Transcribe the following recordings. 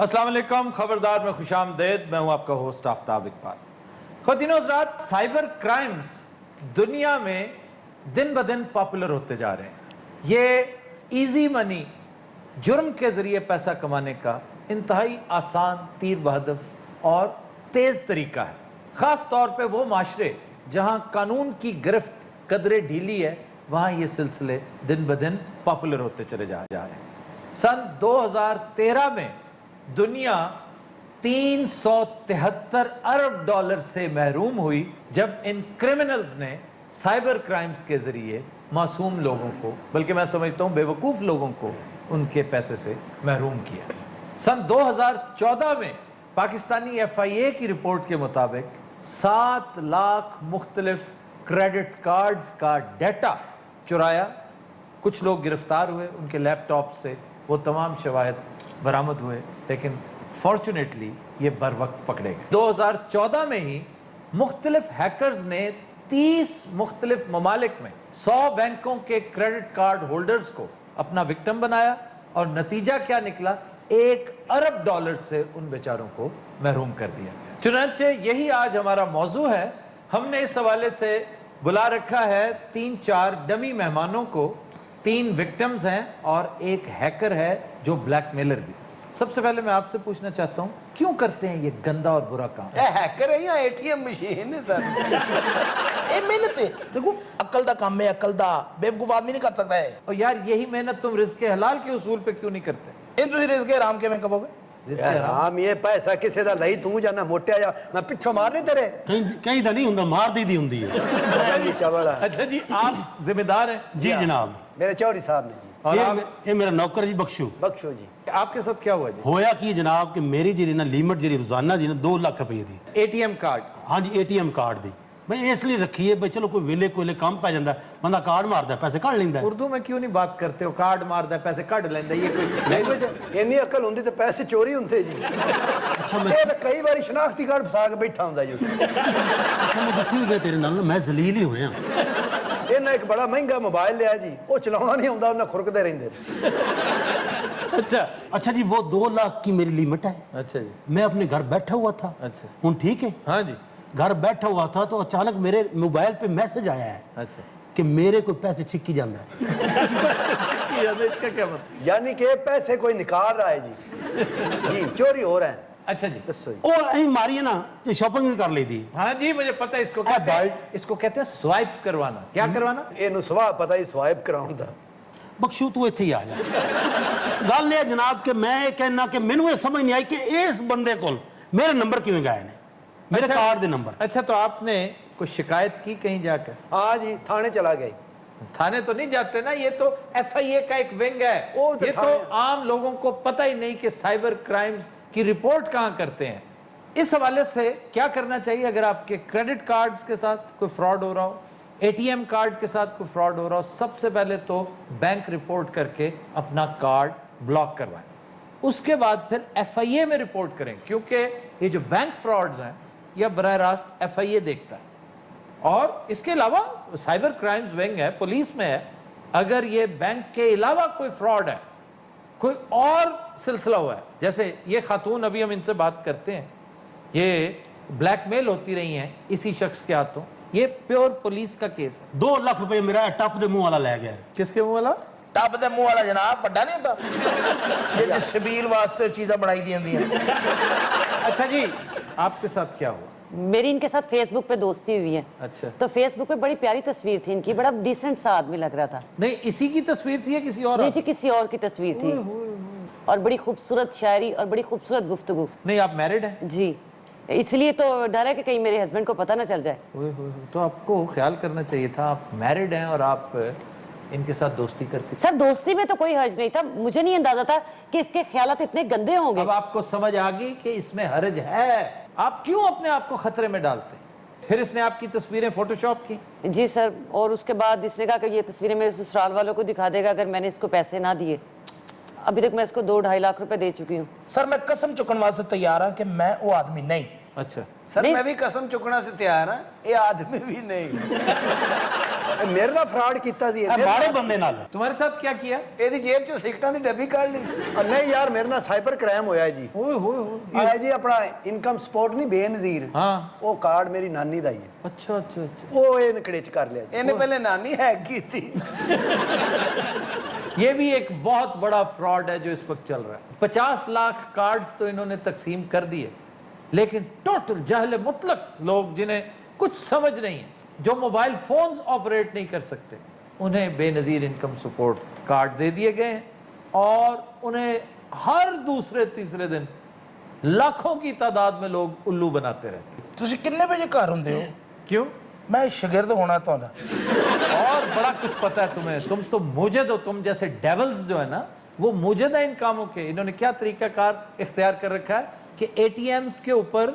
السلام علیکم، خبردار میں خوش آمدید. میں ہوں آپ کا ہوسٹ آفتاب اقبال. خواتین و حضرات، سائبر کرائمز دنیا میں دن بدن پاپولر ہوتے جا رہے ہیں. یہ ایزی منی، جرم کے ذریعے پیسہ کمانے کا انتہائی آسان، تیر بہدف اور تیز طریقہ ہے. خاص طور پہ وہ معاشرے جہاں قانون کی گرفت قدرے ڈھیلی ہے، وہاں یہ سلسلے دن بدن پاپولر ہوتے چلے جا رہے ہیں. سن 2013 میں دنیا 373 ارب ڈالر سے محروم ہوئی جب ان کرمنلز نے سائبر کرائمز کے ذریعے معصوم لوگوں کو، بلکہ میں سمجھتا ہوں بے وقوف لوگوں کو، ان کے پیسے سے محروم کیا. سن 2014 میں پاکستانی ایف آئی اے کی رپورٹ کے مطابق 7 لاکھ مختلف کریڈٹ کارڈز کا ڈیٹا چرایا. کچھ لوگ گرفتار ہوئے، ان کے لیپ ٹاپ سے وہ تمام شواہد برآمد ہوئے، لیکن فارچونیٹلی یہ بر وقت پکڑے گئے. 2014 میں ہی مختلف ہیکرز نے 30 مختلف ممالک میں 100 بینکوں کے کریڈٹ کارڈ ہولڈرز کو اپنا وکٹم بنایا، اور نتیجہ کیا نکلا؟ 1 ارب ڈالر سے ان بیچاروں کو محروم کر دیا گیا. چنانچہ یہی آج ہمارا موضوع ہے. ہم نے اس حوالے سے بلا رکھا ہے 3-4 ڈمی مہمانوں کو. 3 وکٹمز ہیں اور 1 ہیکر ہے جو بلیک میلر بھی. سب سے پہلے میں آپ سے پوچھنا چاہتا ہوں، کیوں کرتے ہیں یہ گندا اور برا کام؟ ہیکر ہے یا اے ٹی ایم مشین ہے سر؟ یہ محنت ہے، دیکھو عقل دا کام ہے، عقل دا بے وقوف آدمی نہیں کر سکتا ہے. اور یار یہی محنت تم رزق حلال کے اصول پہ کیوں نہیں کرتے؟ یہ تسی رزق حرام کے میں کبو گے؟ حرام یہ پیسہ کسے دا لئی تو جانا موٹیا جا میں پچھو مار نہیں تیرے کہیں دا نہیں ہوندا، مار دی ہوندی ہے. اچھا جی، آپ ذمہ دار ہیں؟ جی جناب. میرے چوہری صاحب نے جی. اور یہ میرا نوکر جی بخشو. بخشو جی. آپ کے ساتھ کیا ہوا جی؟ ہویا کی جناب کہ میری جی نا لیمٹ جی روزانہ جی نا 2 لاکھ روپے دی. A T M card? ہاں جی، اے ٹی ایم کارڈ دی. میں اس لیے رکھی ہے بھائی چلو کوئی ویلے کوئی کام پہ جاندہ بندہ کارڈ ماردا ہے پیسے کٹ لیندا ہے. اردو میں کیوں نہیں بات کرتے ہو؟ کارڈ ماردا ہے پیسے کٹ لیندا ہے، یہ کوئی لینگویج ہے؟ اینی عقل ہوندی تے پیسے چوری ہوندے جی. اچھا یہ تو کئی باری شناختی کارڈ پھسا کے بیٹھا ہوندا جی. اچھا میں جتھی بھی گیا تیرے نال میں ذلیل ہی ہویا. انہاں ایک بڑا مہنگا موبائل لیا جی، وہ چلاونا نہیں ہوندا، انہاں کھرکدے رہندے. اچھا جی، وہ 2 لاکھ کی میری لیمٹ ہے. اچھا جی. میں اپنے گھر بیٹھا ہوا تھا. اچھا. ہوں ٹھیک ہے. ہاں جی. گھر بیٹھا ہوا تھا تو اچانک میرے موبائل پہ میسج آیا ہے. اچھا. کہ میرے کوئی پیسے چھکی جاندہ ہے. اس کا کیا مطلب؟ یعنی کہ پیسے کوئی نکال رہا ہے جی. جی چوری ہو رہا ہے. اچھا جی. دسو جی. اور اہیں ماری ہے نا شاپنگ بھی کر لی تھی. ہاں جی مجھے پتہ ہے. اس کو کہتے ہیں سوائپ کروانا. کیا کروانا؟ اینو سوا پتہ ہی سوائپ کراؤں دا. بخشو تو ایتھے ہی آ جا. گل یہ جناب کہ میں کہنا کہ مینوں یہ سمجھ نہیں آئی کہ اس بندے کول میرے نمبر کیوں گئے نے، میرے کارڈ دے نمبر. اچھا تو آپ نے کوئی شکایت کی کہیں جا کر؟ ہاں جی تھانے چلا گئی. تھانے تو نہیں جاتے نا، یہ تو ایف آئی اے کا ایک ونگ ہے. یہ تو عام لوگوں کو پتہ ہی نہیں کہ سائبر کرائمز کی رپورٹ کہاں کرتے ہیں. اس حوالے سے کیا کرنا چاہیے اگر آپ کے کریڈٹ کارڈز کے ساتھ کوئی فراڈ ہو رہا ہو، اے ٹی ایم کارڈ کے ساتھ کوئی فراڈ ہو رہا ہو؟ سب سے پہلے تو بینک رپورٹ کر کے اپنا کارڈ بلاک کروائیں. اس کے بعد پھر ایف آئی اے میں رپورٹ کریں، کیونکہ یہ جو بینک فراڈز ہیں یہ براہ راست ایف آئی اے دیکھتا ہے. اور اس کے علاوہ سائبر کرائمز ونگ ہے، پولیس میں ہے. اگر یہ بینک کے علاوہ کوئی فراڈ ہے، کوئی اور سلسلہ ہوا ہے، جیسے یہ خاتون ابھی ہم ان سے بات کرتے ہیں، یہ بلیک میل ہوتی رہی ہیں اسی شخص کے ہاتھوں، یہ پیور پولیس کا کیس ہے. 2 لاکھ روپے میرا ٹپ دے منہ والا لے گیا. کس کے منہ والا؟ ٹب دے منہ والا جناب بڑا نہیں ہوتا یہ سبیل واسطے چیزیں بنائی دی ہوندی ہیں. اچھا جی، آپ کے ساتھ کیا ہوا؟ میری ان کے ساتھ فیس بک پہ دوستی ہوئی ہے. اچھا. تو فیس بک پہ بڑی پیاری تصویر تھی ان کی، بڑا ڈیسنٹ سا آدمی لگ رہا تھا. نہیں اسی کی تصویر تھی یا کسی اور؟ نہیں جی کسی اور کی تصویر تھی، اور بڑی خوبصورت شاعری اور بڑی خوبصورت گفتگو. نہیں آپ میرڈ ہیں؟ جی اس لیے تو ڈر ہے کہ کہیں میرے ہسبینڈ کو پتہ نہ چل جائے. تو آپ کو خیال کرنا چاہیے تھا، آپ میرڈ ہیں اور آپ ان کے ساتھ دوستی کرتی. سر دوستی میں تو کوئی حرج نہیں تھا، مجھے نہیں اندازہ تھا کہ اس کے خیالات اتنے گندے ہوں گے. اب آپ کو سمجھ آ گئی کہ اس میں حرج ہے. آپ کیوں اپنے آپ کو خطرے میں ڈالتے ہیں؟ پھر اس نے آپ کی تصویریں فوٹو شاپ کی؟ جی سر، اور اس کے بعد اس نے کہا کہ یہ تصویریں میرے سسرال والوں کو دکھا دے گا اگر میں نے اس کو پیسے نہ دیے. ابھی تک میں اس کو 2-2.5 لاکھ روپے دے چکی ہوں. سر میں قسم چکن واسطے تیار ہوں کہ میں وہ آدمی نہیں. اچھا سر میں بھی قسم چکنا سے تیار ہوں، یہ آدمی بھی نہیں. ਮੇਰੇ ਨਾਲ ਫਰਾਡ ਕੀਤਾ ਸੀ ਇਹ ਮਾੜੇ ਬੰਦੇ ਨਾਲ तुम्हारे साथ क्या किया? ਇਹਦੀ ਜੇਬ ਚੋਂ ਸਿਗਰਟਾਂ ਦੀ ਡੱਬੀ ਕੱਢ ਲਈ। ਨਹੀਂ ਯਾਰ ਮੇਰੇ ਨਾਲ ਸਾਈਬਰ ਕ੍ਰਾਈਮ ਹੋਇਆ ਹੈ ਜੀ ओए होए होए। ਆਇਆ ਜੀ ਆਪਣਾ ਇਨਕਮ ਸਪੋਰਟ ਨਹੀਂ ਬੇਨਜ਼ੀਰ हाँ ਉਹ ਕਾਰਡ ਮੇਰੀ ਨਾਨੀ ਦਾ ਹੀ ਹੈ अच्छा अच्छा अच्छा। ਉਹ ਇਹ ਨਕੜੇ ਚ ਕਰ ਲਿਆ ਜੀ ਇਹਨੇ ਪਹਿਲੇ ਨਾਨੀ ਹੈਕ ਕੀਤੀ। ये भी एक बहुत बड़ा फ्रॉड है जो इस वक्त चल रहा है। 50 लाख कार्ड्स तो इन्होंने तकसीम कर दिए, लेकिन टोटल जहल मुतलक लोग जिन्हें कुछ समझ नहीं है, जो मोबाइल फोन्स ऑपरेट नहीं कर सकते, उन्हें बेनजीर इनकम सपोर्ट कार्ड दे दिए गए हैं और उन्हें हर दूसरे तीसरे दिन लाखों की तादाद में लोग उल्लू बनाते रहते हैं। ਤੁਸੀਂ ਕਿੰਨੇ ਵਜੇ ਘਰ ਹੁੰਦੇ ਹੋ? क्यों? मैं शागिर्द होना ਤੁਹਾਡਾ। और बड़ा कुछ पता है तुम्हें, तुम तो मुजद हो, तुम जैसे डेवल्स जो है ना वो मुजद है इन कामों के। इन्होंने क्या तरीकाकार इख्तियार कर रखा है कि एटीएम्स के ऊपर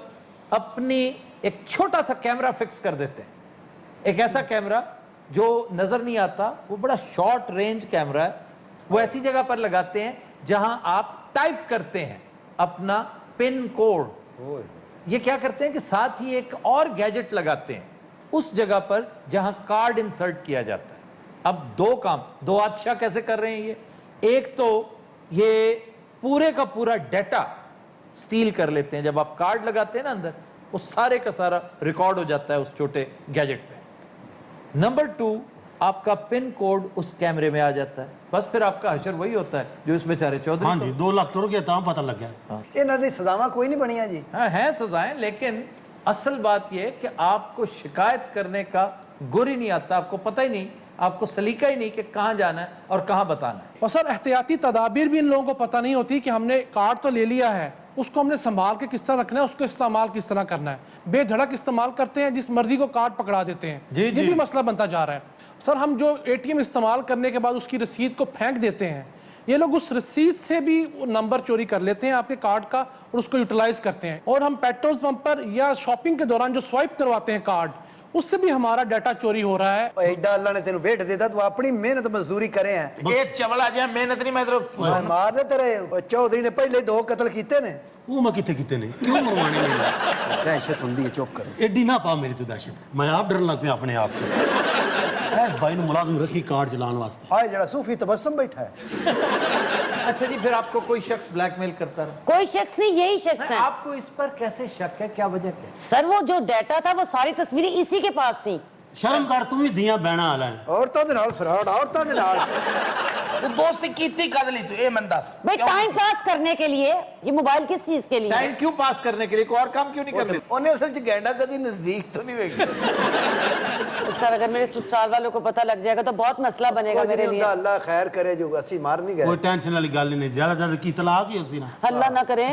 अपनी एक छोटा सा कैमरा फिक्स कर देते हैं, एक ऐसा कैमरा जो नजर नहीं आता, वो बड़ा शॉर्ट रेंज कैमरा है, वो ऐसी जगह पर लगाते हैं जहां आप टाइप करते हैं अपना पिन कोड। ये क्या करते हैं कि साथ ही एक और गैजेट लगाते हैं उस जगह पर जहां कार्ड इंसर्ट किया जाता है। अब दो काम, दो बादशाह कैसे कर रहे हैं ये? एक तो ये पूरे का पूरा डाटा स्टील कर लेते हैं, जब आप कार्ड लगाते हैं ना अंदर, वो सारे का सारा रिकॉर्ड हो जाता है उस छोटे गैजेट पे। नंबर 2, आपका पिन कोड उस कैमरे में आ जाता है, बस फिर आपका हशर वही होता है जो इस बेचारे चौधरी हाँ जी 2 लाख तुर गया ਤਾਂ ਪਤਾ ਲੱਗਿਆ ਇਹਨਾਂ ਦੀ ਸਜ਼ਾਵਾਂ ਕੋਈ ਨਹੀਂ ਬਣੀਆਂ ਜੀ हाँ हैं सजाएं, लेकिन असल बात यह है कि आपको शिकायत करने का गुर ही नहीं आता, आपको पता ही नहीं, आपको सलीका ही नहीं कि कहाँ जाना है और कहाँ बताना है। और सर एहतियाती तदाबीर भी इन लोगों को पता नहीं होती कि हमने कार्ड तो ले लिया है, उसको हमने संभाल के किस तरह रखना है, उसको इस्तेमाल किस तरह करना है। बेधड़क इस्तेमाल करते हैं, जिस मर्जी को कार्ड पकड़ा देते हैं। जी, ये जी। भी मसला बनता जा रहा है। सर हम जो एटीएम इस्तेमाल करने के बाद उसकी रसीद को फेंक देते हैं, ये लोग उस रसीद से भी नंबर चोरी कर लेते हैं आपके कार्ड का और उसको यूटिलाइज करते हैं। और हम पेट्रोल पंप पर या शॉपिंग के दौरान जो स्वाइप करवाते हैं कार्ड, उससे भी हमारा डाटा चोरी हो रहा है। ਉਹ ਐਡਾ ਅੱਲਾ ਨੇ ਤੈਨੂੰ ਵੇਟ ਦਿੱਤਾ ਤੂੰ ਆਪਣੀ ਮਿਹਨਤ ਮਜ਼ਦੂਰੀ ਕਰੇ ਹੈ ਇਹ ਚਵਲਾ ਜਿਹਾ ਮਿਹਨਤ ਨਹੀਂ, ਮੈਂ ਤੇਰੇ ਮਾਰਨੇ ਤੇਰੇ ਉਹ ਚੌਧਰੀ ਨੇ ਪਹਿਲੇ 2 ਕਤਲ ਕੀਤੇ ਨੇ ਉਹ ਮੈਂ ਕਿੱਥੇ ਕੀਤੇ ਨੇ ਕਿਉਂ ਮਰਵਾਣੇ ਮੈਨੂੰ ਦਹਿਸ਼ਤ ਹੁੰਦੀ ਹੈ ਚੁੱਪ ਕਰ ਐਡੀ ਨਾ ਪਾ ਮੇਰੀ ਤੋਂ ਦਹਿਸ਼ਤ ਮੈਂ ਆਪ ਡਰਨ ਲੱਗ ਪਿਆ ਆਪਣੇ ਆਪ ਤੋਂ ਐਸ ਭਾਈ ਨੂੰ ਮੁਲਾਜ਼ਮ ਰੱਖੀ ਕਾਰਡ ਚਲਾਉਣ ਵਾਸਤੇ ਆਏ ਜਿਹੜਾ ਸੂਫੀ ਤਬਸਮ ਬੈਠਾ ਹੈ अच्छा जी, फिर आपको कोई शख्स ब्लैकमेल करता रहा? कोई शख्स नहीं, यही शख्स है। आपको इस पर कैसे शक है, क्या वजह क्या है? सर वो जो डाटा था वो सारी तस्वीरें इसी के पास थी। ਸ਼ਰਮ ਕਰ ਤੂੰ ਵੀ ਦੀਆਂ ਬਹਿਣਾ ਵਾਲਾ ਹੈ ਔਰਤਾਂ ਦੇ ਨਾਲ ਫਰਾਡ ਔਰਤਾਂ ਦੇ ਨਾਲ ਤੂੰ ਦੋਸਤੀ ਕੀਤੀ ਕਦ ਲਈ ਤੂੰ ਇਹ ਮੈਨੂੰ ਦੱਸ। भाई टाइम पास करने के लिए, ये मोबाइल किस चीज के लिए है? टाइम क्यों पास करने के लिए, कोई और काम क्यों नहीं कर लेते? ਉਹਨੇ ਅਸਲ ਚ ਗੈਂਡਾ ਕਦੀ ਨਜ਼ਦੀਕ ਤੋਂ ਨਹੀਂ ਵੇਖਿਆ। सर अगर मेरे ससुराल वालों को पता लग जाएगा तो बहुत मसला बनेगा ਕੁਝ मेरे ਨਹੀਂ ਹੁੰਦਾ लिए। ਅੱਲਾ ਖੈਰ ਕਰੇ ਜੋ ਅਸੀਂ ਮਾਰ ਨਹੀਂ ਕੋਈ ਗਏ ਟੈਨਸ਼ਨ ਵਾਲੀ ਗੱਲ ਹੀ ਨਹੀਂ ਜ਼ਿਆਦਾ ਜ਼ਿਆਦਾ ਕੀ ਤਲਾਕ ਹੀ ਅਸੀਂ ਨਾ अल्लाह ना करे।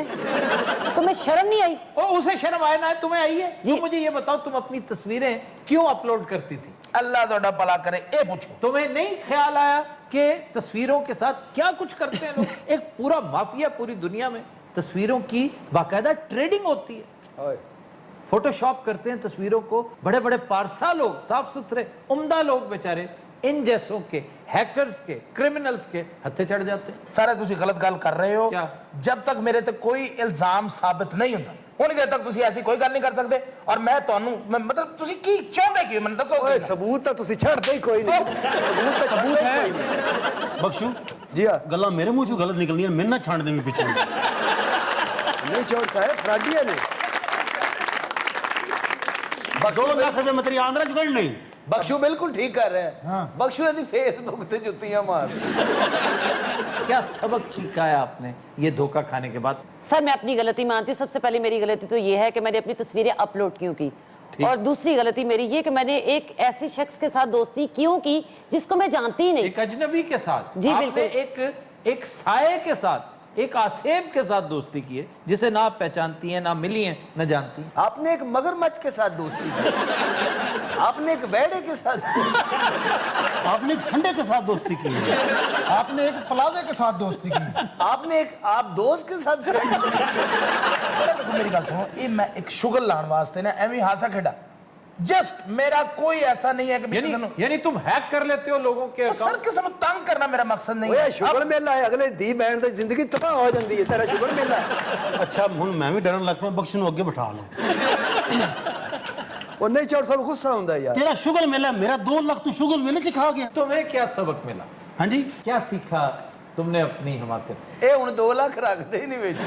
तुम्हें शर्म नहीं आई? ओ, उसे शर्म आए ना तुम्हें आई है? जी। तुम मुझे ये बताओ, तुम अपनी तस्वीरें क्यों अपलोड करती थी? ਅੱਲਾ ਤੁਹਾਡਾ ਭਲਾ ਕਰੇ। ਇਹ ਪੁੱਛੋ तुम्हें नहीं ख्याल आया कि तस्वीरों के साथ क्या कुछ करते हैं लोग? एक पूरा माफिया पूरी दुनिया में तस्वीरों की बाकायदा ट्रेडिंग होती है, ਓਏ फोटोशॉप करते हैं तस्वीरों को, बड़े बड़े पारसा लोग, साफ सुथरे उम्दा लोग बेचारे इन जैसों के हैकर्स के क्रिमिनल्स के हत्थे चढ़ जाते हैं। ਸਾਰੇ ਤੁਸੀਂ ਗਲਤ ਗੱਲ ਕਰ ਰਹੇ ਹੋ। क्या? जब तक मेरे ਤੇ ਕੋਈ ਇਲਜ਼ਾਮ ਸਾਬਤ ਨਹੀਂ ਹੁੰਦਾ ਉਨੀ ਦੇਰ ਤੱਕ ਤੁਸੀਂ ਐਸੀ ਕੋਈ ਗੱਲ ਨਹੀਂ ਕਰ ਸਕਦੇ। ਔਰ ਮੈਂ ਤੁਹਾਨੂੰ ਮਤਲਬ ਤੁਸੀਂ ਕੀ ਚਾਹੁੰਦੇ ਕੀ ਮੈਨੂੰ ਦੱਸੋ। ਓਏ ਸਬੂਤ ਤਾਂ ਤੁਸੀਂ ਛੱਡਦੇ ਹੀ ਕੋਈ ਨਹੀਂ ਸਬੂਤ ਤਾਂ ਛੱਡਦੇ ਹੀ ਕੋਈ ਨਹੀਂ ਬਖਸ਼ੂ ਜੀ ਹਾਂ ਗੱਲਾਂ ਮੇਰੇ ਮੂੰਹ ਚੋਂ ਗਲਤ ਨਿਕਲਦੀਆਂ ਮੈਨੂੰ ਨਾ ਛੱਡ ਦੇਵੀਂ ਪਿੱਛੇ ਨਹੀਂ ਚੌੜ ਸਾਹਿਬ ਫਰਾਡੀਆਂ ਨੇ 2 ਲੱਖ ਰੁਪਏ ਮੈਂ ਤੇਰੀ ਆਂਦਰਾ ਚ ਕੱਢ ਨਹੀਂ ਬਖਸ਼ੂ ਬਿਲਕੁਲ ਠੀਕ ਕਰ ਰਿਹਾ ਹੈ। ਬਖਸ਼ੂ ਇਹਦੀ ਫੇਸਬੁੱਕ ਤੇ ਜੁੱਤੀਆਂ ਮਾਰ। क्या सबक सीखा है आपने ये धोखा खाने के बाद? सर मैं अपनी गलती मानती हूँ। सबसे पहले मेरी गलती तो ये है कि मैंने अपनी तस्वीरें अपलोड क्यों की, और दूसरी गलती मेरी ये कि मैंने एक ऐसे शख्स के साथ दोस्ती क्यों की जिसको मैं जानती ही नहीं। एक अजनबी के साथ जी, आपने बिल्कुल। एक साये के साथ, एक आसेब के साथ दोस्ती की है जिसे ना आप पहचानती हैं, ना मिली हैं, ना जानती हैं। आपने एक मगरमच्छ के साथ दोस्ती की, आपने एक वेड़े के साथ, आपने एक संडे के साथ दोस्ती की है आपने एक प्लाजे के साथ दोस्ती की, आपने एक आप दोस्त के साथ फ्रेंड। अच्छा देखो मेरी गल सुनो, ये मैं एक शुगर लाने वास्ते ना एवं हासा खेड़ा, जस्ट मेरा कोई ऐसा नहीं है कि यानी तुम हैक कर लेते हो लोगों के सर किसी को तंग करना मेरा मकसद नहीं ਓਏ है। ਸ਼ੁਗਰ ਮੇਲਾ ਹੈ ਅਗਲੇ ਦੀ ਬੈਣ ਦੀ ਜ਼ਿੰਦਗੀ ਤਬਾਹ ਹੋ ਜਾਂਦੀ ਹੈ ਤੇਰਾ ਸ਼ੁਗਰ ਮੇਲਾ ਅੱਛਾ ਹੁਣ ਮੈਂ ਵੀ ਡਰਨ ਲੱਗ ਪਿਆ ਬਖਸ਼ੂ ਨੂੰ ਅੱਗੇ ਬਿਠਾ ਲਓ ਉਹ ਨਹੀਂ ਚੌੜ ਸਾਹਿਬ ਗੁੱਸਾ ਹੁੰਦਾ ਯਾਰ तेरा शुगर मेला मेरा 2 लाख तू शुगर मेले च खा गया। तुम्हें क्या सबक मिला, हाँ जी, क्या सीखा तुमने अपनी हिमाकत से? ਇਹ ਹੁਣ 2 ਲੱਖ ਰੱਖਦੇ ਹੀ ਨਹੀਂ ਵਿੱਚ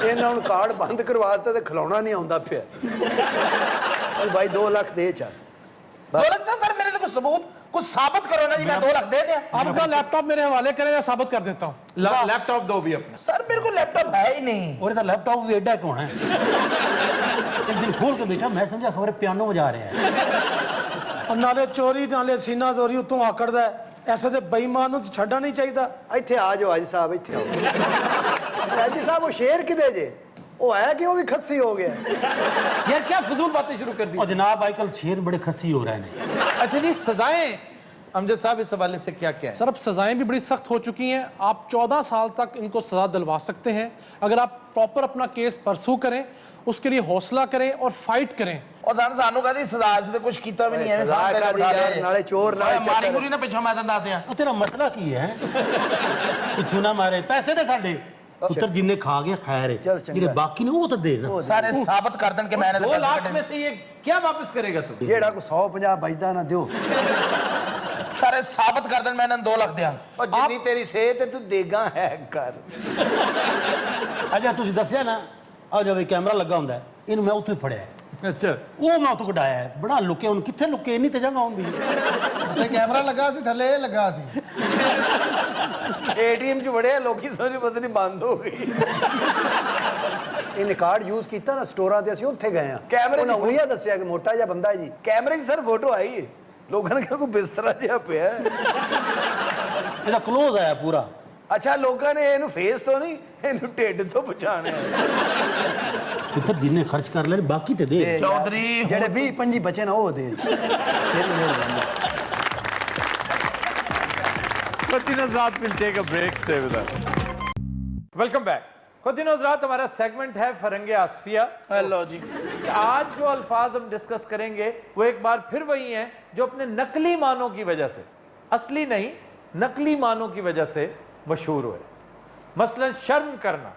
ਇਹਨਾਂ ਹੁਣ ਕਾਰਡ ਬੰਦ ਕਰਵਾ ਦਿੱਤਾ ਤੇ ਖਿਲਾਉਣਾ ਨਹੀਂ ਆਉਂਦਾ ਪਿਆ ਉਹ ਭਾਈ 2 ਲੱਖ ਦੇ ਚੱਲ 2 ਲੱਖ ਤਾਂ ਸਰ ਮੇਰੇ ਤੇ ਕੋਈ ਸਬੂਤ कुछ साबित करो ना जी मैं 2 लाख दे दिया। आप अपना लैपटॉप मेरे हवाले करें, मैं साबित कर देता हूँ। लैपटॉप दो भी अपना। सर मेरे को लैपटॉप है ही नहीं। और इधर लैपटॉप भी एडा कौन है? एक दिन खोल के बैठा, मैं समझा खबर पियानो बजा रहे हैं। ਨਾਲੇ ਚੋਰੀ ਨਾਲੇ ਸੀਨਾ ਚੋਰੀ ਉਤੋਂ ਆਕੜਦਾ ਹੈ। ਐਸੇ ਤੇ ਬੇਈਮਾਨ ਨੂੰ ਛੱਡਣਾ ਨਹੀਂ ਚਾਹੀਦਾ। ਇੱਥੇ ਆ ਜਾਓ ਹਾਜੀ ਸਾਹਿਬ ਇੱਥੇ ਆਓ ਹਾਜੀ ਸਾਹਿਬ ਉਹ ਸ਼ੇਰ ਕਿਦੇ ਜੇ ਉਹ ਆਇਆ कि वो भी खस्सी हो गया यार क्या फजूल बातें शुरू कर दी। और जनाब आजकल शेर बड़े खसी हो रहे हैं। अच्छा जी, सजाएं अमजद साहब इस हवाले से क्या क्या है? सर अब सजाएं भी बड़ी सख्त हो चुकी हैं। आप 14 साल तक इनको सजा दिलवा सकते हैं अगर आप प्रॉपर अपना केस परसू करें, उसके लिए हौसला करें और फाइट करें। और दान सानू कहती सजा से तो कुछ कीता भी नहीं है। सजा का दी यार नाले चोर नाले मारी चक्कर पूरी ना पिछो मैं दंदा दिया। ਉਹ ਤੇਰਾ ਮਸਲਾ ਕੀ ਹੈ? ਪਿੱਛੋਂ ਨਾ ਮਾਰੇ, ਪੈਸੇ ਦੇ ਸਾਡੇ ਪੁੱਤਰ ਜਿੰਨੇ ਖਾ ਗਏ ਖੈਰ ਹੈ, ਚੱਲ ਚੰਗਾ। ਜਿਹੜੇ ਬਾਕੀ ਨੇ ਉਹ ਤਾਂ ਦੇ ਨਾ। सारे साबित कर देन कि मैंने 2 लाख में से ये क्या वापस करेगा तू? ਜਿਹੜਾ ਕੋ 150 ਬਚਦਾ ਨਾ ਦਿਓ सारे साबित कर देन मैंने 2 लाख दिया। और जिन्नी तेरी सेहत है तू देगा है कर ਅਜਾ ਤੁਸੀਂ ਦੱਸਿਆ ਨਾ ਆ ਜਦੋਂ ਕੈਮਰਾ ਲੱਗਾ ਹੁੰਦਾ ਹੈ, ਇਹਨੂੰ ਮੈਂ ਉੱਥੇ ਫੜਿਆ ਹੈ। अच्छा, ਉਹ ਮੈਂ ਉੱਥੋਂ ਕਢਾਇਆ ਹੈ। ਬੜਾ ਲੁਕੇ, ਹੁਣ ਕਿੱਥੇ ਲੁਕੇ, ਇੰਨੀ ਤੇ ਜਗ੍ਹਾ ਹੁੰਦੀ ਹੈ। ਤੇ ਕੈਮਰਾ ਲੱਗਾ ਸੀ ਥੱਲੇ ਇਹ ਲੱਗਾ ਸੀ। एटीएम च बड़े लोग सोच पता नहीं बंद हो गई। ਇਹਨੇ ਕਾਰਡ ਯੂਜ਼ ਕੀਤਾ ਨਾ ਸਟੋਰਾਂ ਤੇ ਅਸੀਂ ਉੱਥੇ ਗਏ ਆ ਕੈਮਰੇ ਉਹਨਾਂ ਉਲੀਆ ਦੱਸਿਆ ਕਿ ਮੋਟਾ ਜਿਹਾ ਬੰਦਾ ਹੈ ਜੀ कैमरे च सर फोटो आई है। लोगों ने कहा कोई बिस्तरा जिहा पिया है। ਇਹਦਾ ਕਲੋਜ਼ ਆਇਆ ਪੂਰਾ। अच्छा लोगों ने ਇਹਨੂੰ ਫੇਸ ਤੋਂ ਨਹੀਂ ਇਹਨੂੰ ਢਿੱਡ ਤੋਂ ਪਛਾਣਿਆ। ਪੁੱਤਰ ਜਿੰਨੇ ਖਰਚ ਕਰ ਲੈਣ ਬਾਕੀ ਤੇ ਦੇ। चौधरी ਜਿਹੜੇ 20-25 ਬਚੇ ਨਾ ਉਹ ਦੇ Khatino Hazrat will take a break, stay with us. Welcome back. Khatino Hazrat, हमारा सेगमेंट है फरंगे आसफिया। हेलो जी। आज जो अल्फाज हम डिस्कस करेंगे वो एक बार फिर वही हैं जो अपने नकली मानों की वजह से, असली नहीं नकली मानों की वजह से मशहूर हुए। मसलन शर्म करना।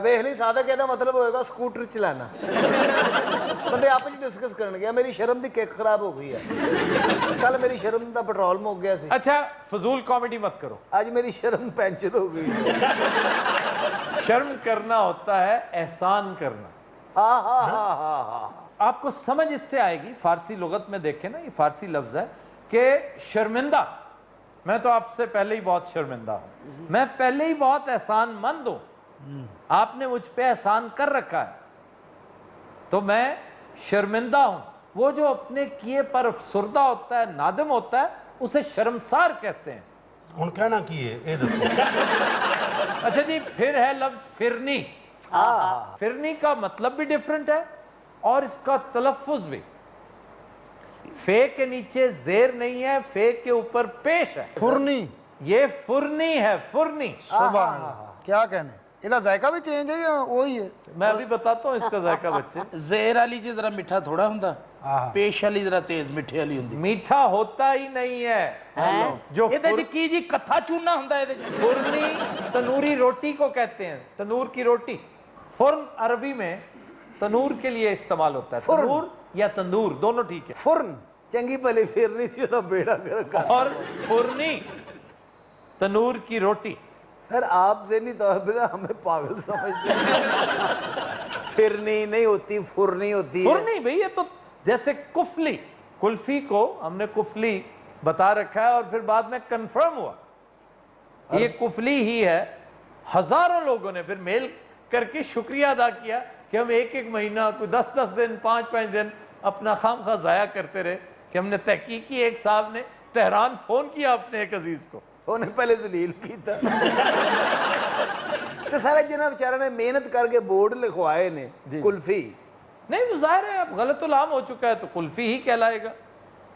ਵੇਖ ਲਈ ਸਾਦਾ ਕਹਿੰਦਾ ਮਤਲਬ ਹੋਏਗਾ ਸਕੂਟਰ ਚਲਾਣਾ। ਬੰਦੇ ਆਪਸ ਵਿੱਚ ਡਿਸਕਸ ਕਰਨ ਗਿਆ ਮੇਰੀ ਸ਼ਰਮ ਦੀ ਕਿੱਕ ਖਰਾਬ ਹੋ ਗਈ ਹੈ। ਕੱਲ ਮੇਰੀ ਸ਼ਰਮ ਦਾ ਪੈਟਰੋਲ ਮੁੱਕ ਗਿਆ ਸੀ। अच्छा, फजूल कॉमेडी मत करो। ਅੱਜ ਮੇਰੀ ਸ਼ਰਮ ਪੈਂਚਰ ਹੋ ਗਈ। शर्म करना होता है एहसान करना। हाँ हाँ हाँ हाँ हाँ। आपको समझ इससे आएगी, फारसी लुगत में देखें ना, ये फारसी लफ्ज है कि शर्मिंदा, मैं तो आपसे पहले ही बहुत शर्मिंदा हूं, मैं पहले ही बहुत एहसानमंद हूं, आपने मुझ पे एहसान कर रखा है तो मैं शर्मिंदा हूं। वो जो अपने किए पर अफसुर्दा होता है, नादिम होता है, उसे शर्मसार कहते हैं। ਹੁਣ ਕਹਿਣਾ ਕੀ ਹੈ ਇਹ ਦੱਸੋ। अच्छा जी, फिर है लफ्ज फिरनी। फिरनी का मतलब भी डिफरेंट है और इसका तलफ्फुज भी। फे के नीचे जेर नहीं है, फे के ऊपर पेश है। ਫੁਰਨੀ ये फुरनी है, फुरनी। क्या कहने ਇਹਦਾ ਜ਼ਾਇਕਾ ਵੀ ਚੇਂਜ ਹੈ ਜਾਂ ਉਹੀ ਹੈ? मैं अभी बताता हूँ इसका जायका बच्चे। ਜ਼ੇਰ ਵਾਲੀ ਚ ਜ਼ਰਾ ਮਿੱਠਾ ਥੋੜਾ ਹੁੰਦਾ। ਪੇਸ਼ ਵਾਲੀ ਜ਼ਰਾ ਤੇਜ਼ ਮਿੱਠੇ ਵਾਲੀ ਹੁੰਦੀ। मीठा होता ही नहीं है। जो ਇਹਦੇ ਚ ਕੀ ਜੀ ਕੱਥਾ ਚੂਨਾ ਹੁੰਦਾ ਇਹਦੇ ਚ। फुरनी तनूरी रोटी को कहते हैं, तनूर की रोटी। फुर्न अरबी में तनूर के लिए इस्तेमाल होता है। तनूर या तंदूर दोनों ठीक है। ਫੁਰਨ ਚੰਗੀ ਭਲੀ ਫਿਰਨੀ ਸੀ ਉਹਦਾ ਬੇੜਾ ਗਰਕ। और फुरनी तनूर की रोटी। सर आप ज़हनी तौर पर हमें पागल समझते हैं। फिरनी नहीं होती फुरनी होती है। फुरनी भाई, ये तो जैसे कुफली, कुल्फी को हमने कुफली बता रखा है और फिर बाद में कंफर्म हुआ ये कुफली ही है। हजारों लोगों ने फिर मेल करके शुक्रिया अदा किया कि हम एक एक महीना, कोई 10-10 दिन, 5-5 दिन अपना खामखा ज़ाया करते रहे कि हमने तहकीक की। एक साहब ने तेहरान फ़ोन किया अपने एक अजीज़ को, उन्हें पहले जलील किया तो सारे जिन्हें बेचारे ने मेहनत करके बोर्ड लिखवाए ने कुल्फी नहीं तो जाहिर है अब गलत उलाम हो चुका है तो कुल्फी ही कहलाएगा,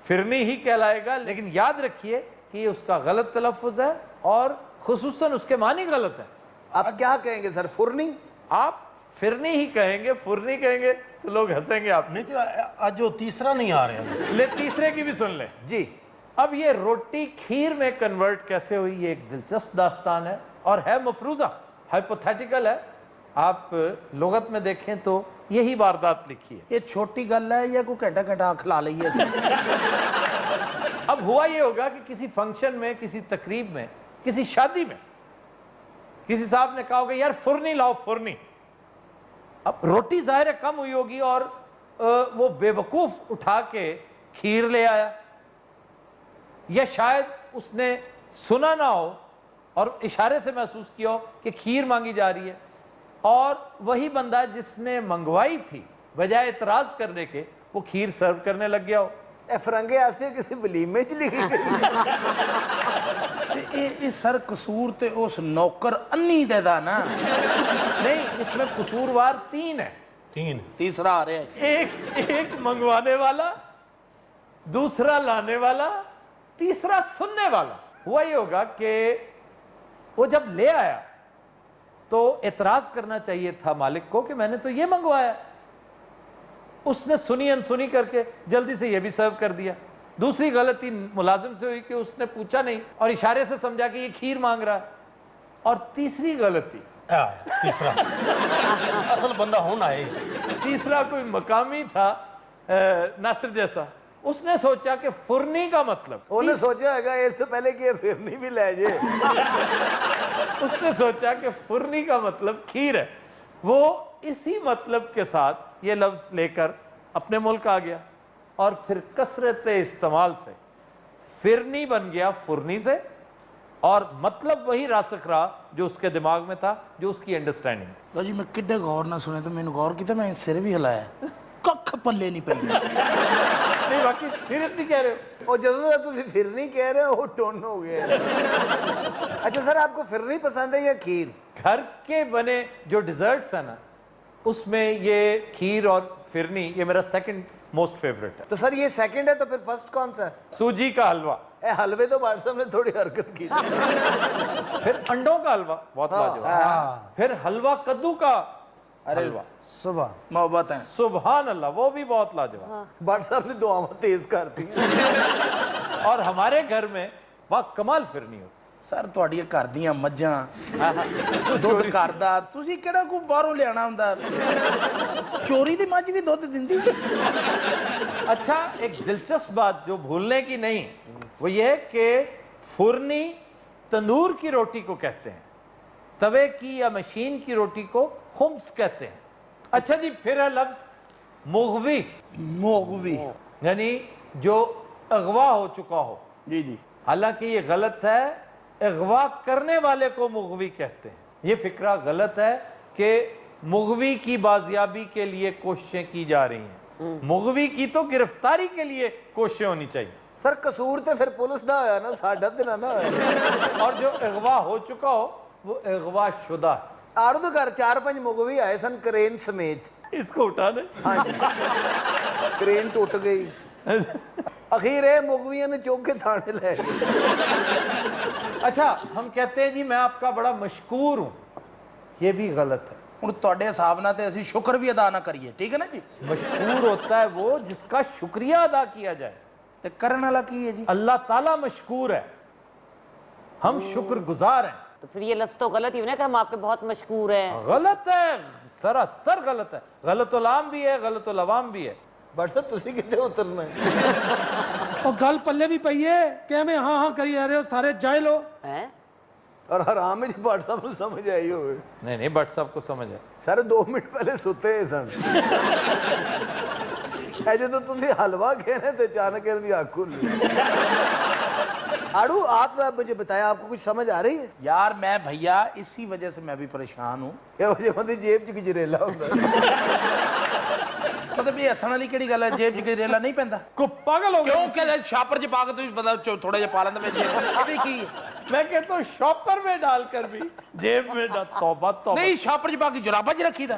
फिरनी ही कहलाएगा। लेकिन याद रखिए कि ये उसका गलत तलफ़ुज़ है और खुसूसन उसके मानी गलत है। आप क्या कहेंगे सर? फुरनी? आप फिरनी ही कहेंगे, फुरनी कहेंगे तो लोग हंसेंगे आप। नहीं तो आज जो तीसरा नहीं आ रहा। ले तीसरे की भी सुन लें जी। अब ये रोटी खीर में कन्वर्ट कैसे हुई, ये एक दिलचस्प दास्तान है और है मफरूजा, हाइपोथेटिकल है। आप लुगत में देखें तो यही वारदात लिखी है। ਇਹ ਛੋਟੀ ਗੱਲ ਹੈ ਜਾਂ ਕੋਈ ਘੰਟਾ ਘੰਟਾ ਅੱਖ ਲਾ ਲਈਏ ਅਸੀਂ अब हुआ ये होगा कि किसी फंक्शन में, किसी तकरीब में, किसी शादी में किसी साहब ने कहा होगा यार फुरनी लाओ फुरनी। अब रोटी जाहिर है कम हुई होगी और वो बेवकूफ उठा के खीर ले आया, या शायद उसने सुना ना हो और इशारे से महसूस किया हो कि खीर मांगी जा रही है, और वही बंदा जिसने मंगवाई थी बजाय इतराज करने के वो खीर सर्व करने लग गया हो। ਇਹ ਫਰੰਗੇ ਆਸਤੇ ਕਿਸੇ ਵਲੀਮੇ 'ਚ ਲਿਖੀ ਗਈ ਤੇ ਇਹ ਸਰ ਕਸੂਰ ਤੇ ਉਸ ਨੌਕਰ ਅੰਨੀ ਦੇ ਦਾ ਨਾ नहीं, इसमें कसूरवार 3 है। 3 ਤੀਸਰਾ ਆ ਰਿਹਾ ਹੈ एक मंगवाने वाला, दूसरा लाने वाला, तीसरा सुनने वाला। हुआ ये होगा कि वो जब ले आया तो एतराज करना चाहिए था मालिक को कि मैंने तो ये मंगवाया। उसने सुनी अनसुनी करके जल्दी से ये भी सर्व कर दिया। दूसरी गलती मुलाजिम से हुई कि उसने पूछा नहीं और इशारे से समझा कि ये खीर मांग रहा है। और तीसरी गलती, तीसरा असल बंदा होना है। तीसरा कोई मकामी था नासिर जैसा, उसने सोचा कि फुरनी का मतलब, ਉਹਨੇ ਸੋਚਿਆ ਹੈਗਾ ਇਸ ਤੋਂ ਪਹਿਲੇ ਕਿ ਇਹ ਫਿਰਨੀ ਵੀ ਲੈ ਜੇ उसने सोचा कि फुरनी का मतलब खीर है। वो इसी मतलब के साथ ये लफ्ज लेकर अपने मुल्क आ गया और फिर कसरत इस्तेमाल से फिरनी बन गया फुरनी से, और मतलब वही रासिख रहा जो उसके दिमाग में था, जो उसकी अंडरस्टैंडिंग थी। ਲਓ ਜੀ ਮੈਂ ਕਿੱਡੇ ਗੌਰ ਨਾਲ ਸੁਣਿਆ ਤੇ ਮੈਨੂੰ ਗੌਰ ਕੀਤਾ, ਮੈਂ ਸਿਰ ਵੀ ਹਿਲਾਇਆ, ਕੱਖ ਪੱਲੇ ਨਹੀਂ ਪਈ नहीं बाकी सीरियसली कह रहे हो। ਉਹ ਜਦੋਂ ਦਾ ਤੁਸੀਂ ਫਿਰਨੀ ਕਹਿ ਰਹੇ ਹੋ ਉਹ ਟੋਨ ਹੋ ਗਿਆ अच्छा सर आपको फिरनी पसंद है या खीर? घर के बने जो डिजर्ट्स है ना, उसमें ये खीर और फिरनी ये मेरा सेकंड मोस्ट फेवरेट है। तो सर ये सेकंड है तो फिर फर्स्ट कौन सा है? सूजी का हलवा, ए हलवे तो भाट साहब ने थोड़ी हरकत की फिर अंडों का हलवा बहुत लाजवाब, फिर हलवा कद्दू का हलवा, ਸੁਭਾ ਮੁਹੱਬਤ ਹੈ सुभान अल्लाह, वो भी बहुत लाजवाब। भाट साहब ने दुआएं तेज कर दी और हमारे घर में वाह कमाल फिरनी हो। ਸਰ ਤੁਹਾਡੀਆਂ ਘਰ ਦੀਆਂ ਮੱਝਾਂ ਦੁੱਧ ਕਰਦਾ, ਤੁਸੀਂ ਕਿਹੜਾ ਕੋਈ ਬਾਹਰੋਂ ਲਿਆਣਾ ਹੁੰਦਾ, ਚੋਰੀ ਦੀ ਮੱਝ ਵੀ ਦੁੱਧ ਦਿੰਦੀ। अच्छा, एक दिलचस्प बात जो भूलने की नहीं वो ये है कि फुरनी तंदूर की रोटी को कहते हैं, तवे की या मशीन की रोटी को खुम्स कहते हैं। अच्छा जी, फिर है लफ्ज मुगवी, ਮੋਗਵੀ यानी जो अगवा हो चुका हो। ਜੀ जी हालांकि ये गलत है, अगवा करने वाले को मुगवी कहते हैं। ये फिक्रा गलत है कि मुगवी की बाजियाबी के लिए कोशिशें की जा रही हैं। मुगवी की तो गिरफ्तारी के लिए कोशिशें होनी चाहिए। सर कसूर तो फिर पुलिस दा होया ना, साडा ते ना होया। और जो अगवा हो चुका हो वो अगवा शुदा है। आड़ू तो घर 4-5 मुगवी आए सन क्रेन समेत, इसको उठाने हाँ जी क्रेन टूट गई, अखीर ये मुगविया ने चौक के थाने ले गए। अच्छा, हम कहते हैं जी मैं आपका बड़ा मशकूर हूं, ये भी गलत है। ਹੁਣ ਤੁਹਾਡੇ ਹਿਸਾਬ ਨਾਲ ਤੇ ਅਸੀਂ ਸ਼ੁਕਰ ਵੀ ਅਦਾ ਨਾ ਕਰੀਏ, ਠੀਕ ਹੈ ਨਾ ਜੀ, मशकूर होता है वो जिसका शुक्रिया अदा किया जाए। ਤੇ ਕਰਨ ਵਾਲਾ ਕੀ ਹੈ ਜੀ? अल्लाह ताला मशकूर है, हम शुक्रगुजार हैं। तो फिर ये लफ्ज तो गलत ही है ना कि हम आपके बहुत मशकूर हैं। गलत है, सरासर गलत है। गलतुल आम भी है, गलतुल अवाम भी है। भाट साहब तुसी कितने उतरना है? ਉਹ ਗੱਲ ਪੱਲੇ ਵੀ ਪਈ ਏ ਕਿ ਐਵੇਂ ਹਾਂ ਹਾਂ ਕਰੀ ਜਾ ਰਹੇ ਹੋ ਸਾਰੇ ਜਾਇ ਲੋ। हैं? और हराम में भाट साहब ਨੂੰ समझ आई हो नहीं नहीं, भट्ट साहब को समझ है। सर 2 मिनट पहले सुते सन है जो तुसी हलवा कहने तो अचानक इनकी आँख खुल आड़ू आप मुझे बताया, आपको कुछ समझ आ रही है? यार मैं भैया इसी वजह से मैं भी परेशान हूँ। ਇਹੋ ਜਿਹੇ ਬੰਦੇ ਜੇਬ 'ਚ ਗਜਰੇਲਾ ਹੁੰਦਾ मतलब ये हसन वाली केड़ी गल है, जेब च गजरेला नहीं पैंदा? को पागल हो क्यों गया। कहते छापर च पा के तुम बंदा थोड़ा जिहा पा लेंदा जेब ਇਹਦੀ ਕੀ ਹੈ? मैं कहता हूँ शॉपर में डालकर भी जेब में तौबा तौबा। नहीं छापर च पा के जुराबा च रखीदा,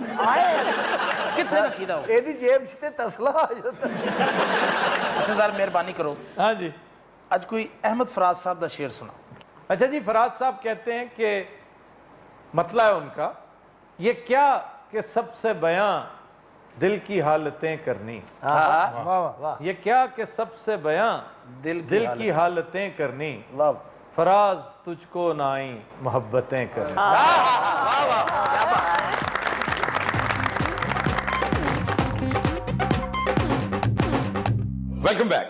किथे रखीदा हो? ਇਹਦੀ ਜੇਬ 'ਚ ਤੇ ਤਸਲਾ ਆ ਜਾਂਦਾ। अच्छा सर मेहरबानी करो, हाँ जी। आज कोई अहमद फराज साहब का शेर सुना। अच्छा जी, फराज साहब कहते हैं कि मतला है उनका ये क्या कि सबसे बयां दिल की हालतें करनी। ये क्या कि सबसे बयां दिल की हालतें करनी, ਵਾਹ फराज तुझको नाई मोहब्बतें करनी। वाह वाह वाह क्या बात है। वेलकम बैक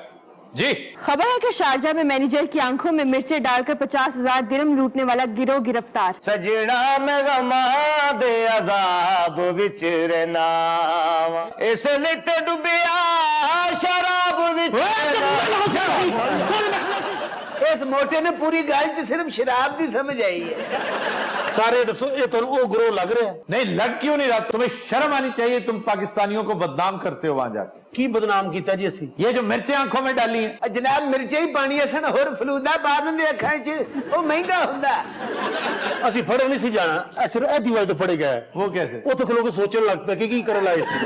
जी। खबर है कि शारजा में मैनेजर की आंखों में मिर्चें डालकर 50,000 दिरहम लूटने वाला गिरोह गिरफ्तार। सजना मैं गमा दे अजाब विच रहना इसलिए ते डुबिया शराब विच इस मोटे ने पूरी गल च सिर्फ शराब दी समझ आई है। सारे दसो ये तो वो ग्रोह लग रहा है। नहीं लग क्यों नहीं रहा? तुम्हें शर्म आनी चाहिए, तुम पाकिस्तानियों को बदनाम करते हो वहां जाके। की बदनाम किया जी असी? ये जो मिर्चें आंखों में डाली हैं, जनाब मिर्चे ही पानी असन होर फलूदा पा देंगे अखां च, वो महंगा हुंदा। ਅਸੀਂ ਫੜਨ ਨਹੀਂ ਸੀ ਜਾਣਾ, ਸਿਰਫ ਇਹ ਦੀਵਾਰ ਤੋਂ ਫੜੇ ਗਏ। वो कैसे? ਉੱਥੇ ਖਲੋ ਕੇ ਸੋਚਣ ਲੱਗ ਪਿਆ ਕਿ ਕੀ ਕਰਨ ਲਾਏ ਸੀ।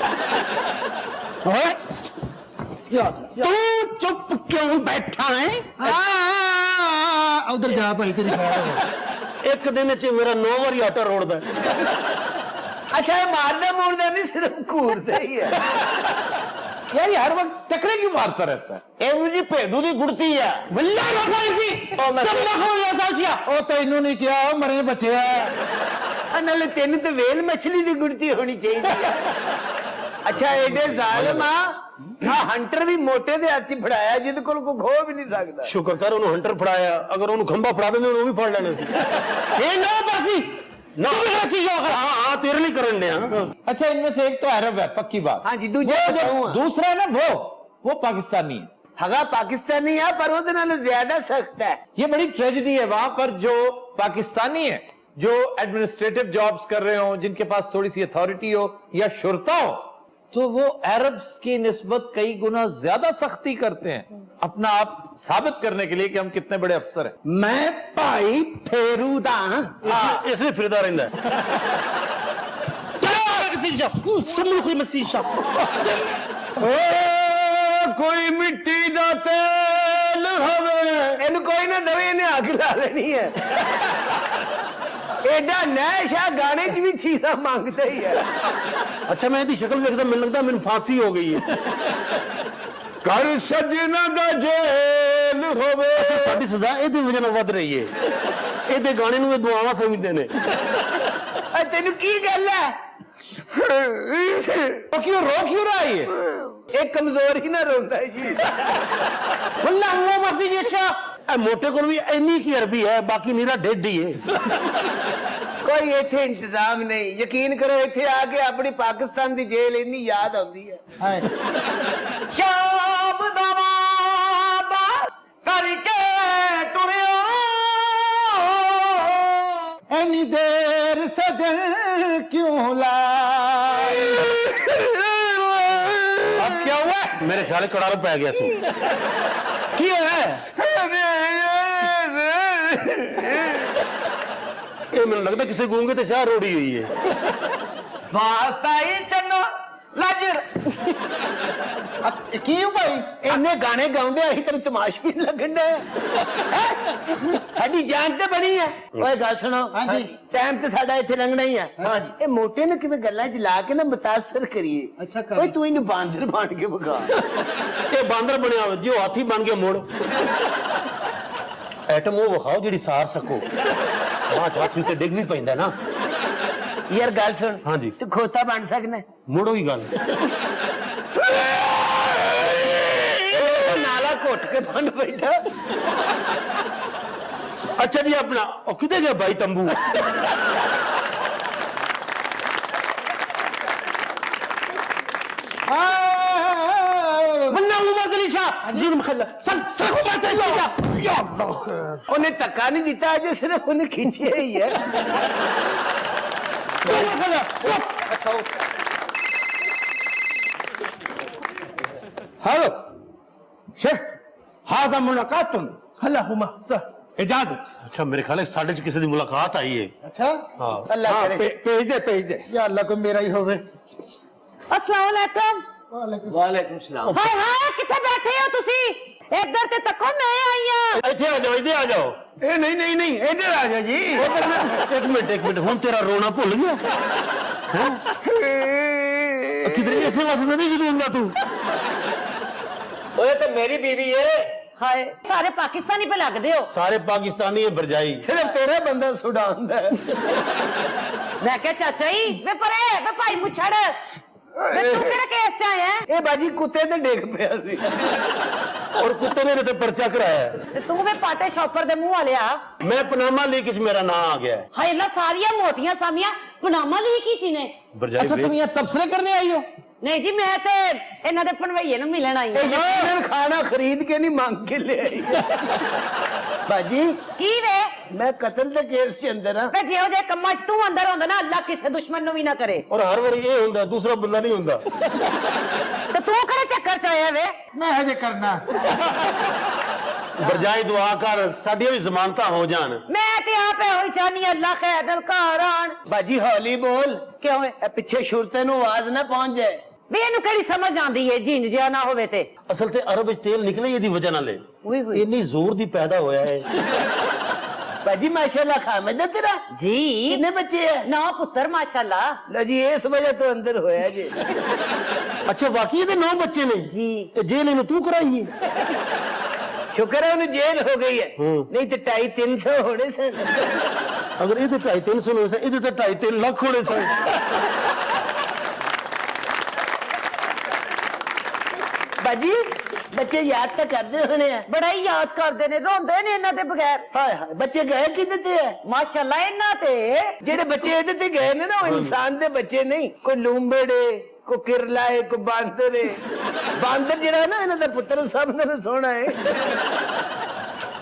ਤੂੰ ਚੁੱਪ ਕਿਉਂ ਬੈਠਾ ਹੈ? ਉਧਰ ਜਾ ਭਾਈ ਤੇਰੀ ਖੈਰ। ਇੱਕ ਦਿਨ ਚ ਮੇਰਾ 9 ਵਾਰੀ ਆਟਾ ਰੋੜਦਾ। अच्छा ये मारदा मोड़दा नहीं सिर्फ घूरदा ही है। यार ये हर वक्त टकरे क्यों मारता रहता है? ਇਹ ਜੀ ਭੇਡੂ ਦੀ ਗੁੜਤੀ ਆ। ਵੱਲਾ ਰਖਾਈ ਸੀ ਤਬ ਲਖੋ ਸਾਸੀਆ। ਉਹ ਤੈਨੂੰ ਨਹੀਂ ਕਿਹਾ, ਉਹ ਮਰੇ ਬੱਚੇ ਆ। ਨਾਲੇ ਤੈਨੂੰ ਤੇ ਵੇਲ ਮੱਛਲੀ ਦੀ ਗੁੜਤੀ ਹੋਣੀ ਚਾਹੀਦੀ ਹੈ। ਅੱਛਾ ਐਡੇ ਜ਼ਾਲਮ ਆ ਹੰਟਰ ਵੀ ਮੋਟੇ ਦੇ ਹੱਥ 'ਚ ਫੜਾਇਆ ਜਿਹਦੇ ਕੋਲ ਕੋਈ ਖੋ ਵੀ ਨਹੀਂ ਸਕਦਾ। ਸ਼ੁਕਰ ਕਰ ਉਹਨੂੰ ਹੰਟਰ ਫੜਾਇਆ, ਅਗਰ ਉਹਨੂੰ ਖੰਭਾ ਫੜਾ ਦਿੰਦੇ ਉਹਨੂੰ ਵੀ ਫੜ ਲੈਣਾ ਸੀ। ਇਹ ਨਾ ਬਾਸੀ ਨਾ ਸੀ। हाँ तेरे लिए करन दे। अच्छा इनमें से एक तो अरब है, पक्की बात। हाँ जी, दूजा दूसरा है ना वो पाकिस्तानी है। हगा पाकिस्तानी है पर ਉਹਦੇ ਨਾਲ ज्यादा सख्त है। ये बड़ी ट्रेजेडी है वहां पर जो पाकिस्तानी है, जो एडमिनिस्ट्रेटिव जॉब्स कर रहे हो, जिनके पास थोड़ी सी अथॉरिटी हो या शुरता हो, तो वो अरब्स की निस्बत कई गुना ज्यादा सख्ती करते हैं अपना आप साबित करने के लिए कि हम कितने बड़े अफसर हैं। मैं भाई फेरूदा इसलिए फिरदा रहता कोई मिट्टी दा तेल होवे ਇਹਨੂੰ ਕੋਈ ਨਾ ਦਵੇ ਇਹਨੇ ਅੱਗ ਲਾ ਲੈਣੀ ਹੈ। ਐਡਾ ਨੈਸ਼ਾ ਗਾਣੇ 'ਚ ਵੀ ਚੀਜ਼ਾਂ ਮੰਗਦਾ ਹੀ ਹੈ। अच्छा मैं इसकी शक्ल देखता मैंने लगता मैंने फांसी हो गई है। ਕਰ ਸਜਣਾ ਦਾ ਜੇਲ ਹੋਵੇ। साडी सजा ਇਹਦੀ ਵਜ੍ਹਾ ਨਾਲ ਵੱਧ ਰਹੀ ਹੈ। ਇਹਦੇ ਗਾਣੇ ਨੂੰ ਇਹ ਦੁਆਵਾਂ ਸਮਝਦੇ ਨੇ। ਆ ਤੈਨੂੰ ਕੀ ਗੱਲ ਹੈ? तो क्यों रो क्यों रहा है ये? ਇਹ ਕਮਜ਼ੋਰ ਹੀ ਨਾ ਰੋਂਦਾ ਹੈ ਜੀ। ਵੱਲਾ ਉਹ ਮਸੀ ਵੇਚਾ ਇਹ ਮੋਟੇ ਕੋਲ ਵੀ ਇੰਨੀ ਕੀ ਅਰਬੀ ਹੈ, ਬਾਕੀ ਨੀਰਾ ਢਿੱਡ ਹੀ ਹੈ। ਕੋਈ ਇੱਥੇ ਇੰਤਜ਼ਾਮ ਨਹੀਂ। ਯਕੀਨ ਕਰੋ ਇੱਥੇ ਆ ਕੇ ਆਪਣੀ ਪਾਕਿਸਤਾਨ ਦੀ ਜੇਲ੍ਹ ਇੰਨੀ ਯਾਦ ਆਉਂਦੀ ਹੈ। ਸ਼ਾਮ ਦਾ ਵਾਦਾ ਕਰਕੇ ਟੁਰਿਓ ऐनी देर सजन क्यों लाई? अब क्या हुआ? मेरे ख्याल कड़ार पै गया सी। की है ये मैंने लगता किसी गूंगे ते शाह रोड़ी हुई है। ਵਾਸਤਾ ਹੀ ਚੰਗਾ ਲਾਜਰ की भाई ਇੰਨੇ ਗਾਣੇ ਗਾਉਂਦੇ ਅਸੀਂ ਤੈਨੂੰ ਤਮਾਸ਼ ਵੀ ਲੱਗਣ ਦਾ ਸਾਡੀ ਜਾਨ ਤੇ ਬਣੀ ਹੈ। ਓਏ ਗੱਲ ਸੁਣੋ। ਹਾਂਜੀ ਟਾਈਮ ਤੇ ਸਾਡਾ ਇੱਥੇ ਲੰਘਣਾ ਹੀ ਹੈ। ਹਾਂਜੀ ਇਹ ਮੋਟੇ ਨੂੰ ਕਿਵੇਂ ਗੱਲਾਂ 'ਚ ਲਾ ਕੇ ਨਾ ਮੁਤਾਸਰ ਕਰੀਏ। ਅੱਛਾ ਓਏ ਤੂੰ ਇਹਨੂੰ ਬਾਂਦਰ ਬਣ ਕੇ ਵਿਖਾ। ये बांदर बनया जो हाथी बन के मोड़ एटम वो विखाओ जी सार सको। वहां हाथी ते डिग भी पैंदा ना। ਯਾਰ ਗੱਲ ਸੁਣ। ਹਾਂਜੀ ਤੂੰ ਖੋਤਾ ਬਣ ਸਕਣਾ। मुड़ो ही गल ਨਾਲਾ ਘੁੱਟ ਕੇ ਬਣ ਬੈਠਾ। अच्छा जी अपना कितने गया भाई तंबू? ਉਹਨੇ ਧੱਕਾ ਨਹੀਂ ਦਿੱਤਾ ਅਜੇ ਸਿਰਫ ਉਹਨੇ ਖਿੱਚਿਆ ਹੀ ਹੈ। हेलो शेख हाजा मुलाकातुन अल्लाहुम्मा इजाजत। अच्छा मेरे ख्याल है साढ़े च किसी की मुलाकात आई है। अच्छा हाँ ਅੱਲਾ ਕਰੇ। भेज दे या अल्लाह को मेरा ही होवे। अस्सलाम वालेकुम। ਵਾਲੇਕੁਮ ਸਲਾਮ। हाय हाय किथे बैठे हो तुसी? इधर ते तको मैं आई हां। इथे आ जाओ, इधर आ जाओ। ਇਹ ਨਹੀਂ ਨਹੀਂ ਇੱਧਰ ਆ ਜਾ ਜੀ। एक मिनट हूं तेरा रोना भुल गया? कितनी ऐसे वास्ते नहीं जरूर तू ਓਏ ਤੇ ਮੇਰੀ बीवी है। हाय सारे पाकिस्तानी पे लगदे हो। सारे पाकिस्तानी है भरजाई। सिर्फ तेरा बंदा सुडान दा है। मैं क्या चाचा जी वे परे वे भाई मुछड़ ਵੇ ਤੂੰ ਕਿਹੜੇ ਕੇਸ ਚ ਆਇਆ ਹੈ? ਇਹ ਬਾਜੀ ਕੁੱਤੇ ਤੇ ਡਿੱਗ ਪਿਆ ਸੀ और कुत्ते ने तो पर्चा कराया है। ਤੇ ਤੂੰ ਵੇ ਪਾਟੇ ਸ਼ੌਪਰ ਦੇ ਮੂੰਹ ਵਾਲਿਆ मैं पनामा लीक च मेरा नाम आ गया है। ਹਾਏ ਲਾ ਸਾਰੀਆਂ ਮੋਟੀਆਂ ਸਾਮੀਆਂ ਪਨਾਮਾ ਲਈ ਕੀ ਚੀਜ਼ ਨੇ बरजाई अच्छा तुम यहाँ तबसरे करने आई हो? ਨਹੀਂ ਜੀ ਮੈਂ ਤੇ ਇਹਨਾਂ ਦੇ ਭਣਵਈਏ ਨੂੰ ਮਿਲਣ ਆਈ ਇਹ ਯਕੀਨਨ ਖਾਣਾ ਖਰੀਦ ਕੇ ਨਹੀਂ ਮੰਗ ਕੇ ਲਿਆਈ ਬਾਜੀ ਕੀ ਵੇ ਮੈਂ ਕਤਲ ਦੇ ਕੇਸ ਚ ਅੰਦਰ ਆ ਤੇ ਜਿਹੋ ਜਿਹੇ ਕੰਮਾਂ 'ਚ ਤੂੰ ਅੰਦਰ ਹੁੰਦਾ ਨਾ ਅੱਲਾ ਕਿਸੇ ਦੁਸ਼ਮਣ ਨੂੰ ਵੀ ਨਾ ਕਰੇ और हर बार ये होता है, दूसरा बंदा नहीं होता। ਤੇ ਤੂੰ ਕਿਹੜੇ ਚੱਕਰ 'ਚ ਆਇਆ ਵੇ मैं हजे करना बरजाई दुआ कर साडियां भी जमानतां हो जान। ਮੈਂ ਤੇ ਆਪੇ ਹੋਈ ਚਾਹਨੀ ਅੱਲਾ ਖੈਰ ਨਾਲ ਘਰ ਆਣ ਬਾਜੀ ਹੌਲੀ ਬੋਲ ਕਿਉਂ ਏ ਇਹ ਪਿੱਛੇ ਸ਼ੁਰਤੇ ਨੂੰ ਆਵਾਜ਼ ਨਾ ਪਹੁੰਚ ਜਾਏ ਵੀ ਇਹਨੂੰ ਕਿਹੜੀ ਸਮਝ ਆਂਦੀ ਏ ਜਿੰਜ ਜਿਆ ਨਾ ਹੋਵੇ ਤੇ असल ते अरब विच तेल निकले ਇਹਦੀ ਵਜ੍ਹਾ ਨਾਲ ਉਈ ਉਈ ਇੰਨੀ ਜ਼ੋਰ ਦੀ ਪੈਦਾ ਹੋਇਆ ਹੈ। ਬਾਜੀ ਮਾਸ਼ਾਅੱਲਾ ਖਾਮਦ ਹੈ ਤੇਰਾ ਜੀ ਕਿੰਨੇ ਬੱਚੇ ਹੈ ਨਾ ਪੁੱਤਰ ਮਾਸ਼ਾਅੱਲਾ ਲੋ ਜੀ ਇਸ ਵਜ੍ਹਾ ਤੋਂ ਅੰਦਰ ਹੋਇਆ ਜੀ ਅੱਛਾ ਵਾਕਈ ਇਹਦੇ 9 ਬੱਚੇ ਨੇ ਜੀ ਇਹ ਜੇਲ੍ਹ ਇਹਨੂੰ ਤੂੰ ਕਰਾਈ ਹੈ। ਸ਼ੁਕਰ ਹੈ ਉਹਨੂੰ ਜੇਲ੍ਹ ਹੋ ਗਈ ਹੈ ਨਹੀਂ ਤੇ 250-300 ਹੋਣੇ ਸਨ ਅਗਰ ਇਹਦੇ 250-300 ਹੋਣੇ ਸੀ ਇਹਦੇ ਤਾਂ 2.5-3 ਲੱਖ ਹੋਣੇ ਸਨ। ਬਾਜੀ ਬੱਚੇ ਯਾਦ ਤਾਂ ਕਰਦੇ ਹੋਣੇ ਆ ਬੜਾ ਹੀ ਯਾਦ ਕਰਦੇ ਨੇ ਰੋਂਦੇ ਨੇ ਇਹਨਾਂ ਦੇ ਬਗੈਰ ਹਾਏ ਹਾਏ ਬੱਚੇ ਗਏ ਕਿਹਦੇ ਤੇ ਹੈ ਮਾਸ਼ਾਅੱਲਾ ਇਹਨਾਂ ਤੇ ਜਿਹੜੇ ਬੱਚੇ ਇਹਦੇ ਤੇ ਗਏ ਨੇ ਨਾ ਉਹ ਇਨਸਾਨ ਦੇ ਬੱਚੇ ਨਹੀਂ ਕੋਈ ਲੂੰਬੜੇ ਕੋਈ ਕਿਰਲਾ ਹੈ ਕੋਈ ਬਾਂਦਰ ਹੈ ਬਾਂਦਰ ਜਿਹੜਾ ਹੈ ਨਾ ਇਹਨਾਂ ਦਾ ਪੁੱਤਰ ਸਭ ਨਾਲੋਂ ਸੋਹਣਾ ਹੈ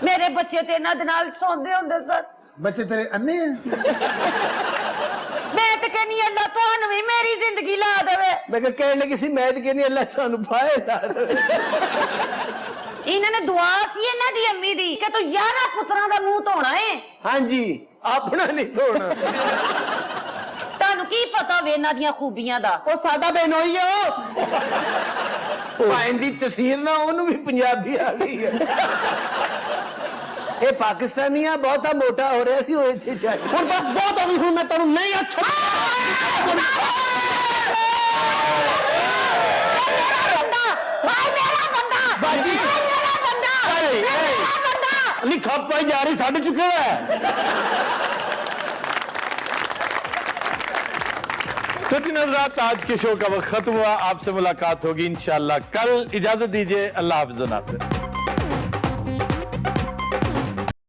ਮੇਰੇ ਬੱਚੇ ਤੇ ਇਹਨਾਂ ਦੇ ਨਾਲ ਸੌਂਦੇ ਹੁੰਦੇ ਸਨ बच्चे तेरे अन्ने हैं? ਮੈਂ ਤੇ ਕਹਿੰਨੀ ਅੱਲਾ ਤੁਹਾਨੂੰ ਵੀ ਮੇਰੀ ਜ਼ਿੰਦਗੀ ਲਾ ਦੇਵੇ ਮੈਂ ਕਿਹਾ ਕਹਿਣ ਲੱਗੀ ਸੀ ਮੈਂ ਤੇ ਕਹਿੰਦੀ ਅੱਲਾ ਤੁਹਾਨੂੰ ਫਾਇਲ ਲਾ ਦੇਵੇ ਇਹਨਾਂ ਨੇ ਦੁਆ ਸੀ ਇਹਨਾਂ ਦੀ ਅੰਮੀ ਦੀ ਕਿ ਤੂੰ 11 ਪੁੱਤਰਾਂ ਦਾ ਮੂੰਹ ਧੋਣਾ ਏ ਹਾਂਜੀ ਆਪਣਾ ਨਹੀਂ ਧੋਣਾ ਤੁਹਾਨੂੰ ਕੀ ਪਤਾ ਵੇ ਇਹਨਾਂ ਦੀਆਂ ਖੂਬੀਆਂ ਦਾ ਉਹ ਸਾਡਾ ਬੇਨੋਈ ਆ ਭਾਂ ਦੀ ਤਸਵੀਰ ਨਾ ਉਹਨੂੰ ਵੀ ਪੰਜਾਬੀ ਆ ਗਈ ਹੈ ਇਹ ਪਾਕਿਸਤਾਨੀ ਆ ਬਹੁਤਾ ਮੋਟਾ ਹੋ ਰਿਹਾ ਸੀ ਉਹ ਇੱਥੇ ਚੱਲ ਹੁਣ ਬਸ ਬਹੁਤ ਹੋ ਗਈ ਹੁਣ ਮੈਂ ਤੈਨੂੰ ਨਹੀਂ ਅੱਛਾ ਬਾਜੀ ਮੇਰਾ ਬੰਦਾ ਨਹੀਂ ਖੱਪ ਪਾਈ ਜਾ ਰਹੀ ਛੱਡ ਚੁੱਕੇ ਹੈ। तो नजरात आज के शो का वक्त खत्म हुआ आपसे मुलाकात होगी इंशाल्लाह कल इजाजत दीजिए अल्लाह हाफिज़ नासिर।